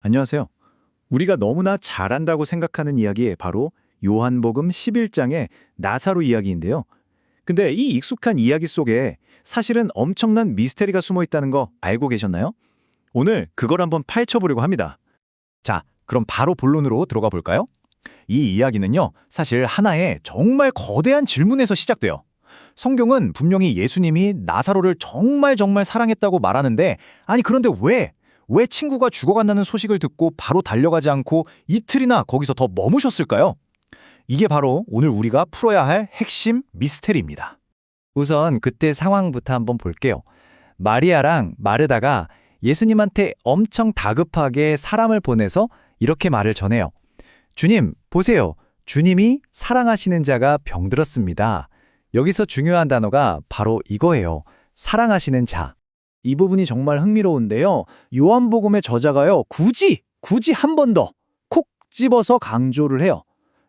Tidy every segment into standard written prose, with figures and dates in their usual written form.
안녕하세요. 우리가 너무나 잘한다고 생각하는 이야기 바로 요한복음 11장의 나사로 이야기인데요. 근데 이 익숙한 이야기 속에 사실은 엄청난 미스테리가 숨어 있다는 거 알고 계셨나요? 오늘 그걸 한번 파헤쳐보려고 합니다. 자, 그럼 바로 본론으로 들어가 볼까요? 이 이야기는요, 사실 하나의 정말 거대한 질문에서 시작돼요. 성경은 분명히 예수님이 나사로를 정말 정말 사랑했다고 말하는데, 아니, 그런데 왜 친구가 죽어간다는 소식을 듣고 바로 달려가지 않고 이틀이나 거기서 더 머무셨을까요? 이게 바로 오늘 우리가 풀어야 할 핵심 미스테리입니다. 우선 그때 상황부터 한번 볼게요. 마리아랑 마르다가 예수님한테 엄청 다급하게 사람을 보내서 이렇게 말을 전해요. 주님, 보세요. 주님이 사랑하시는 자가 병들었습니다. 여기서 중요한 단어가 바로 이거예요. 사랑하시는 자. 이 부분이 정말 흥미로운데요. 요한복음의 저자가요, 굳이 한 번 더 콕 집어서 강조를 해요.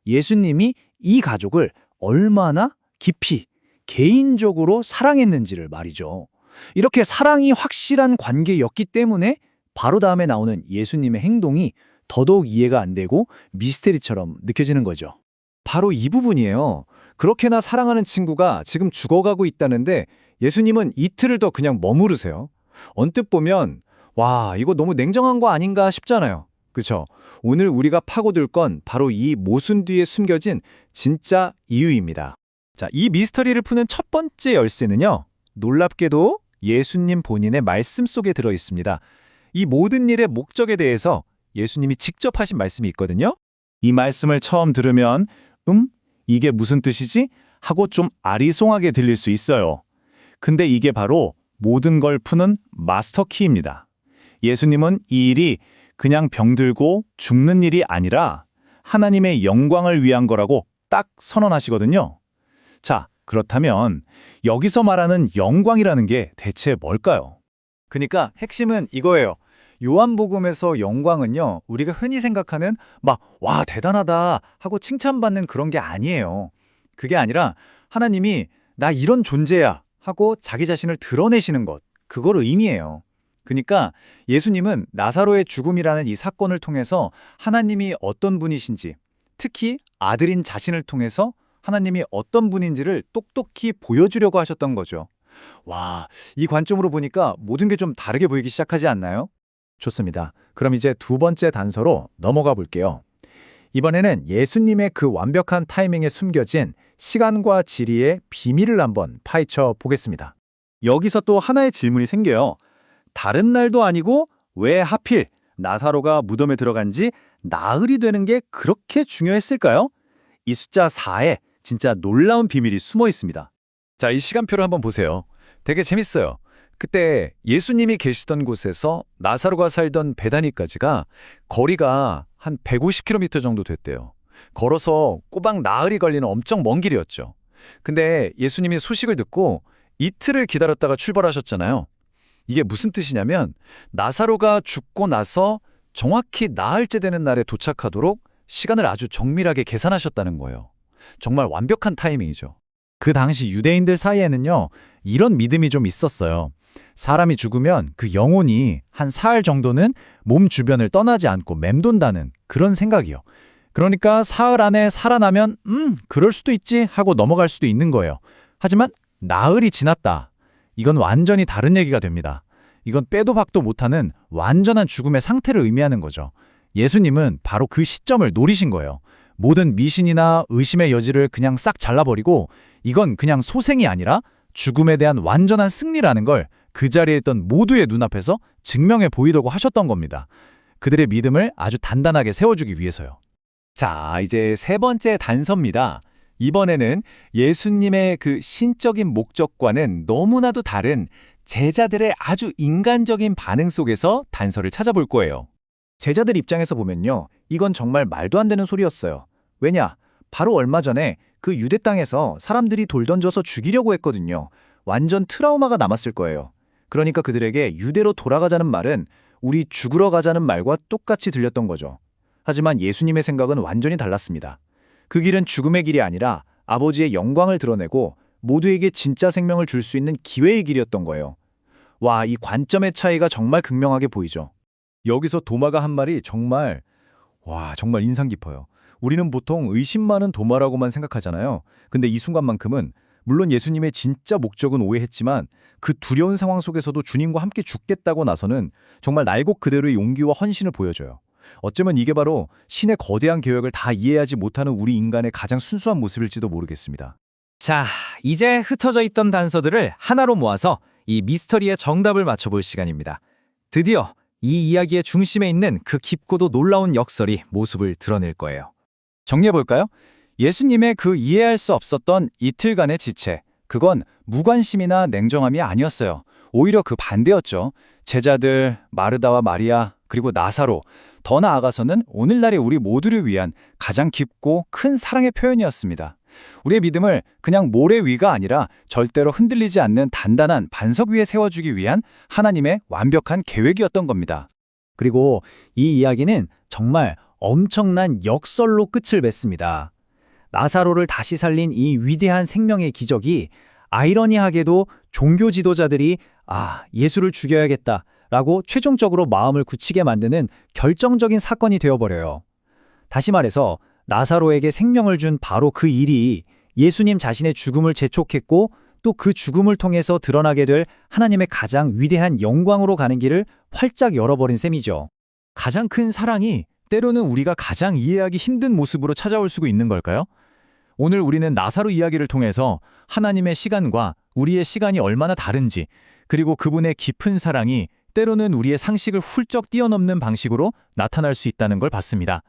예수님이 이 가족을 얼마나 깊이 개인적으로 사랑했는지를 말이죠. 이렇게 사랑이 확실한 관계였기 때문에 바로 다음에 나오는 예수님의 행동이 더더욱 이해가 안 되고 미스테리처럼 느껴지는 거죠. 바로 이 부분이에요. 그렇게나 사랑하는 친구가 지금 죽어가고 있다는데 예수님은 이틀을 더 그냥 머무르세요. 언뜻 보면 와, 이거 너무 냉정한 거 아닌가 싶잖아요. 그쵸? 오늘 우리가 파고들 건 바로 이 모순 뒤에 숨겨진 진짜 이유입니다. 자, 이 미스터리를 푸는 첫 번째 열쇠는요, 놀랍게도 예수님 본인의 말씀 속에 들어 있습니다. 이 모든 일의 목적에 대해서 예수님이 직접 하신 말씀이 있거든요. 이 말씀을 처음 들으면, 이게 무슨 뜻이지? 하고 좀 아리송하게 들릴 수 있어요. 근데 이게 바로 모든 걸 푸는 마스터 키입니다. 예수님은 이 일이 그냥 병들고 죽는 일이 아니라 하나님의 영광을 위한 거라고 딱 선언하시거든요. 자, 그렇다면 여기서 말하는 영광이라는 게 대체 뭘까요? 그러니까 핵심은 이거예요. 요한복음에서 영광은요, 우리가 흔히 생각하는 와, 대단하다 하고 칭찬받는 그런 게 아니에요. 그게 아니라 하나님이 나 이런 존재야 하고 자기 자신을 드러내시는 것, 그걸 의미해요. 그러니까 예수님은 나사로의 죽음이라는 이 사건을 통해서 하나님이 어떤 분이신지, 특히 아들인 자신을 통해서 하나님이 어떤 분인지를 똑똑히 보여주려고 하셨던 거죠. 와, 이 관점으로 보니까 모든 게 좀 다르게 보이기 시작하지 않나요? 좋습니다. 그럼 이제 두 번째 단서로 넘어가 볼게요. 이번에는 예수님의 그 완벽한 타이밍에 숨겨진 시간과 지리의 비밀을 한번 파헤쳐 보겠습니다. 여기서 또 하나의 질문이 생겨요. 다른 날도 아니고 왜 하필 나사로가 무덤에 들어간 지 나흘이 되는 게 그렇게 중요했을까요? 이 숫자 4에 진짜 놀라운 비밀이 숨어 있습니다. 자, 이 시간표를 한번 보세요. 되게 재밌어요. 그때 예수님이 계시던 곳에서 나사로가 살던 베다니까지가 거리가 한 150km 정도 됐대요. 걸어서 꼬박 나흘이 걸리는 엄청 먼 길이었죠. 근데 예수님이 소식을 듣고 이틀을 기다렸다가 출발하셨잖아요. 이게 무슨 뜻이냐면 나사로가 죽고 나서 정확히 나흘째 되는 날에 도착하도록 시간을 아주 정밀하게 계산하셨다는 거예요. 정말 완벽한 타이밍이죠. 그 당시 유대인들 사이에는요, 이런 믿음이 좀 있었어요. 사람이 죽으면 그 영혼이 한 사흘 정도는 몸 주변을 떠나지 않고 맴돈다는 그런 생각이요. 그러니까 사흘 안에 살아나면 그럴 수도 있지 하고 넘어갈 수도 있는 거예요. 하지만 나흘이 지났다. 이건 완전히 다른 얘기가 됩니다. 이건 빼도 박도 못하는 완전한 죽음의 상태를 의미하는 거죠. 예수님은 바로 그 시점을 노리신 거예요. 모든 미신이나 의심의 여지를 그냥 싹 잘라버리고 이건 그냥 소생이 아니라 죽음에 대한 완전한 승리라는 걸 그 자리에 있던 모두의 눈앞에서 증명해 보이려고 하셨던 겁니다. 그들의 믿음을 아주 단단하게 세워주기 위해서요. 자, 이제 세 번째 단서입니다. 이번에는 예수님의 그 신적인 목적과는 너무나도 다른 제자들의 아주 인간적인 반응 속에서 단서를 찾아볼 거예요. 제자들 입장에서 보면요, 이건 정말 말도 안 되는 소리였어요. 왜냐? 바로 얼마 전에 그 유대 땅에서 사람들이 돌 던져서 죽이려고 했거든요. 완전 트라우마가 남았을 거예요. 그러니까 그들에게 유대로 돌아가자는 말은 우리 죽으러 가자는 말과 똑같이 들렸던 거죠. 하지만 예수님의 생각은 완전히 달랐습니다. 그 길은 죽음의 길이 아니라 아버지의 영광을 드러내고 모두에게 진짜 생명을 줄 수 있는 기회의 길이었던 거예요. 와, 이 관점의 차이가 정말 극명하게 보이죠. 여기서 도마가 한 말이 정말 인상 깊어요. 우리는 보통 의심 많은 도마라고만 생각하잖아요. 근데 이 순간만큼은 물론 예수님의 진짜 목적은 오해했지만 그 두려운 상황 속에서도 주님과 함께 죽겠다고 나서는 정말 날곡 그대로의 용기와 헌신을 보여줘요. 어쩌면 이게 바로 신의 거대한 계획을 다 이해하지 못하는 우리 인간의 가장 순수한 모습일지도 모르겠습니다. 자, 이제 흩어져 있던 단서들을 하나로 모아서 이 미스터리의 정답을 맞춰볼 시간입니다. 드디어 이 이야기의 중심에 있는 그 깊고도 놀라운 역설이 모습을 드러낼 거예요. 정리해볼까요? 예수님의 그 이해할 수 없었던 이틀간의 지체, 그건 무관심이나 냉정함이 아니었어요. 오히려 그 반대였죠. 제자들, 마르다와 마리아, 그리고 나사로, 더 나아가서는 오늘날의 우리 모두를 위한 가장 깊고 큰 사랑의 표현이었습니다. 우리의 믿음을 그냥 모래 위가 아니라 절대로 흔들리지 않는 단단한 반석 위에 세워주기 위한 하나님의 완벽한 계획이었던 겁니다. 그리고 이 이야기는 정말 엄청난 역설로 끝을 맺습니다. 나사로를 다시 살린 이 위대한 생명의 기적이 아이러니하게도 종교 지도자들이 예수를 죽여야겠다라고 최종적으로 마음을 굳히게 만드는 결정적인 사건이 되어버려요. 다시 말해서 나사로에게 생명을 준 바로 그 일이 예수님 자신의 죽음을 재촉했고 또 그 죽음을 통해서 드러나게 될 하나님의 가장 위대한 영광으로 가는 길을 활짝 열어버린 셈이죠. 가장 큰 사랑이 때로는 우리가 가장 이해하기 힘든 모습으로 찾아올 수도 있는 걸까요? 오늘 우리는 나사로 이야기를 통해서 하나님의 시간과 우리의 시간이 얼마나 다른지, 그리고 그분의 깊은 사랑이 때로는 우리의 상식을 훌쩍 뛰어넘는 방식으로 나타날 수 있다는 걸 봤습니다.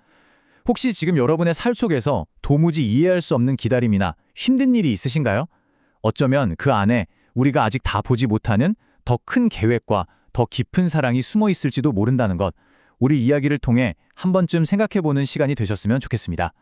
혹시 지금 여러분의 삶 속에서 도무지 이해할 수 없는 기다림이나 힘든 일이 있으신가요? 어쩌면 그 안에 우리가 아직 다 보지 못하는 더 큰 계획과 더 깊은 사랑이 숨어 있을지도 모른다는 것, 우리 이야기를 통해 한 번쯤 생각해보는 시간이 되셨으면 좋겠습니다.